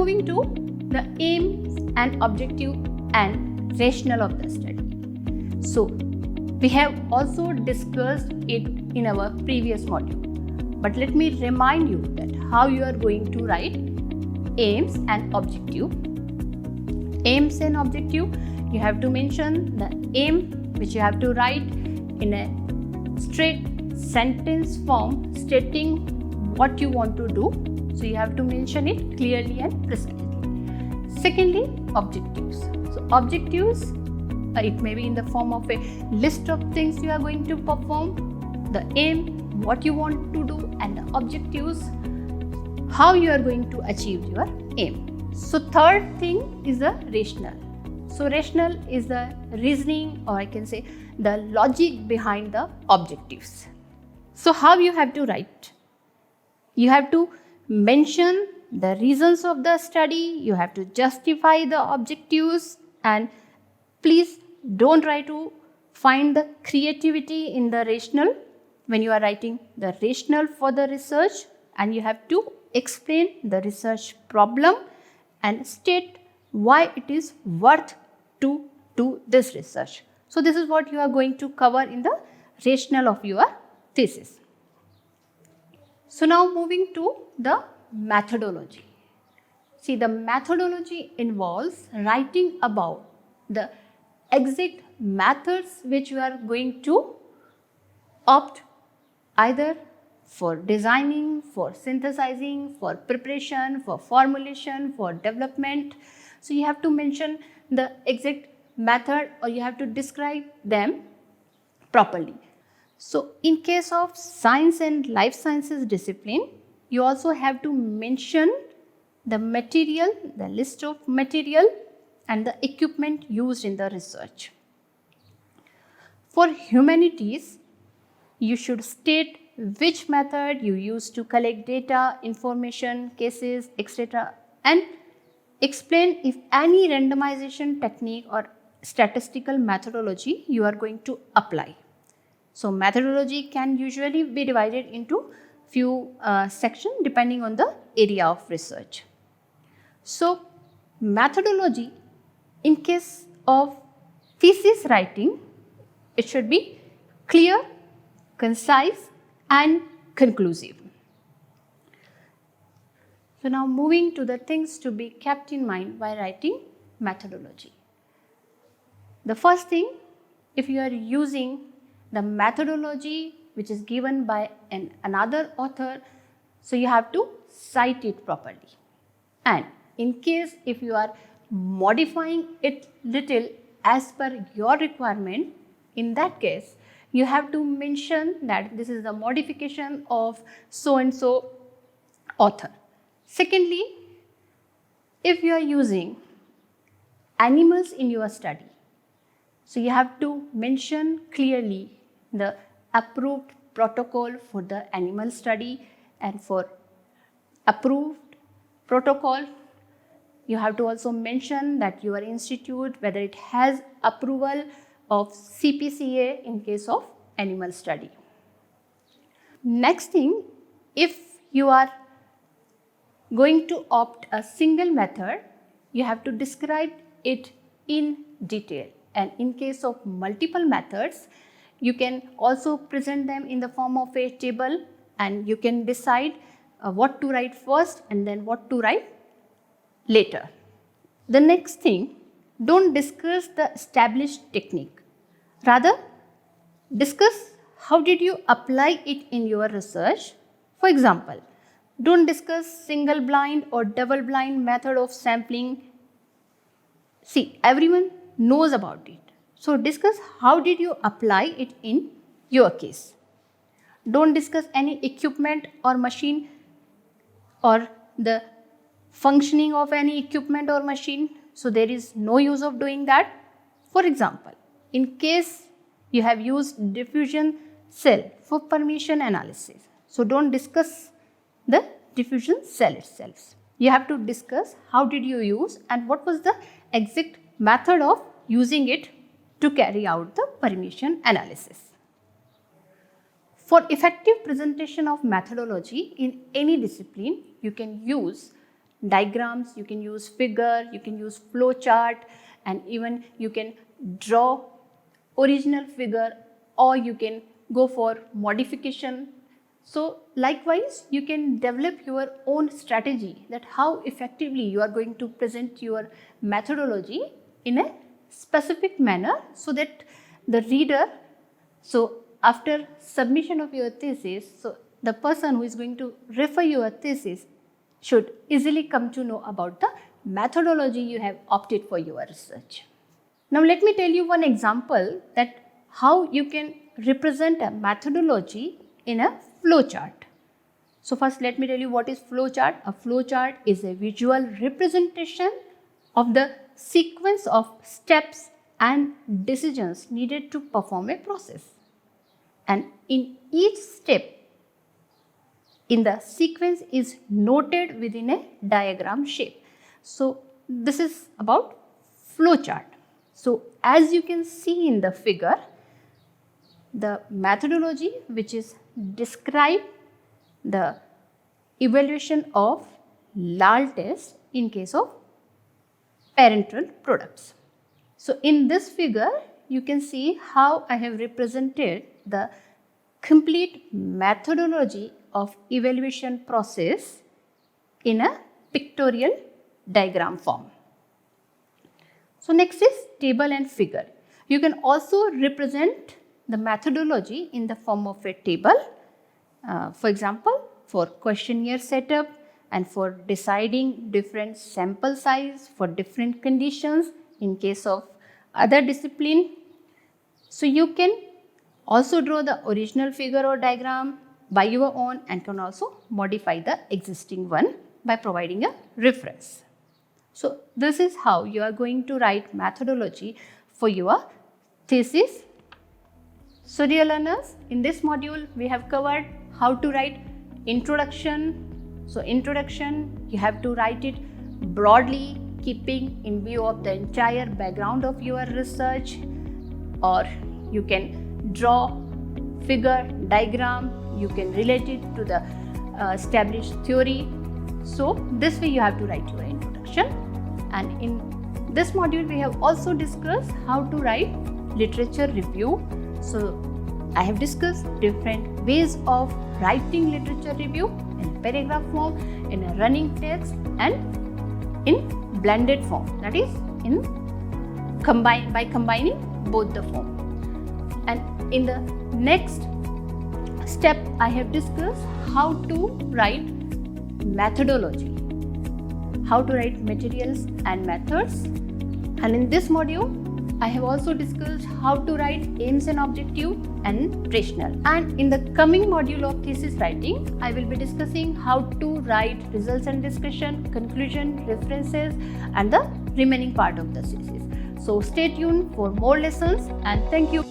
moving to the aims and objective and rationale of the study. So we have also discussed it in our previous module, but let me remind you that how you are going to write aims and objective. Aims and objective, you have to mention the aim, which you have to write in a straight sentence form stating what you want to do. So you have to mention it clearly and precisely. Secondly, objectives. So objectives, it may be in the form of a list of things you are going to perform, the aim, what you want to do, and the objectives, how you are going to achieve your aim. So third thing is the rationale. So rationale is the reasoning, or I can say the logic behind the objectives. So how you have to write? You have to mention the reasons of the study, you have to justify the objectives, and please don't try to find the creativity in the rationale when you are writing the rationale for the research, and you have to explain the research problem and state why it is worth to do this research. So this is what you are going to cover in the rationale of your thesis. So now moving to the methodology. See, the methodology involves writing about the exact methods which you are going to opt either for designing, for synthesizing, for preparation, for formulation, for development. So you have to mention the exact method, or you have to describe them properly. So in case of science and life sciences discipline, you also have to mention the material, the list of material and the equipment used in the research. For humanities, you should state which method you use to collect data, information, cases, etc., and explain if any randomization technique or statistical methodology you are going to apply. So methodology can usually be divided into few sections depending on the area of research. So methodology, in case of thesis writing, it should be clear, concise and conclusive. So now moving to the things to be kept in mind while writing methodology. The first thing, if you are using the methodology which is given by another author, so you have to cite it properly. And in case if you are modifying it little as per your requirement, in that case you have to mention that this is the modification of so and so author. Secondly, if you are using animals in your study, so you have to mention clearly the approved protocol for the animal study, and for approved protocol you have to also mention that your institute whether it has approval of CPCA in case of animal study. Next thing, if you are going to opt a single method, you have to describe it in detail, and in case of multiple methods you can also present them in the form of a table, and you can decide what to write first and then what to write later. The next thing, don't discuss the established technique. Rather, discuss how did you apply it in your research. For example, don't discuss single blind or double blind method of sampling. See, everyone knows about it. So discuss how did you apply it in your case. Don't discuss any equipment or machine or the functioning of any equipment or machine. So there is no use of doing that. For example, in case you have used diffusion cell for permeation analysis, so don't discuss the diffusion cell itself. You have to discuss how did you use and what was the exact method of using it to carry out the permeation analysis. For effective presentation of methodology in any discipline, you can use diagrams, you can use figure, you can use flow chart, and even you can draw original figure, or you can go for modification. So likewise, you can develop your own strategy that how effectively you are going to present your methodology in a specific manner, so that the reader, so after submission of your thesis, so the person who is going to refer your thesis should easily come to know about the methodology you have opted for your research. Now let me tell you one example that how you can represent a methodology in a flow chart. So first let me tell you what is flow chart. A flow chart is a visual representation of the sequence of steps and decisions needed to perform a process. And in each step in the sequence is noted within a diagram shape. So this is about flow chart. So as you can see in the figure, the methodology which is describe the evaluation of Lal test in case of parenteral products. So in this figure, you can see how I have represented the complete methodology of evaluation process in a pictorial diagram form. So next is table and figure. You can also represent the methodology in the form of a table. For example, for questionnaire setup and for deciding different sample size for different conditions in case of other discipline. So you can also draw the original figure or diagram by your own and can also modify the existing one by providing a reference. So this is how you are going to write methodology for your thesis. So dear learners, in this module we have covered how to write introduction. So introduction, you have to write it broadly, keeping in view of the entire background of your research, or you can draw figure, diagram, you can relate it to the established theory. So this way you have to write your introduction. And in this module we have also discussed how to write literature review. So I have discussed different ways of writing literature review in paragraph form, in a running text, and in blended form, that is in by combining both the form. And in the next step I have discussed how to write methodology, how to write materials and methods. And in this module I have also discussed how to write aims and objective and rationale. And in the coming module of thesis writing, I will be discussing how to write results and discussion, conclusion, references, and the remaining part of the thesis. So stay tuned for more lessons, and thank you.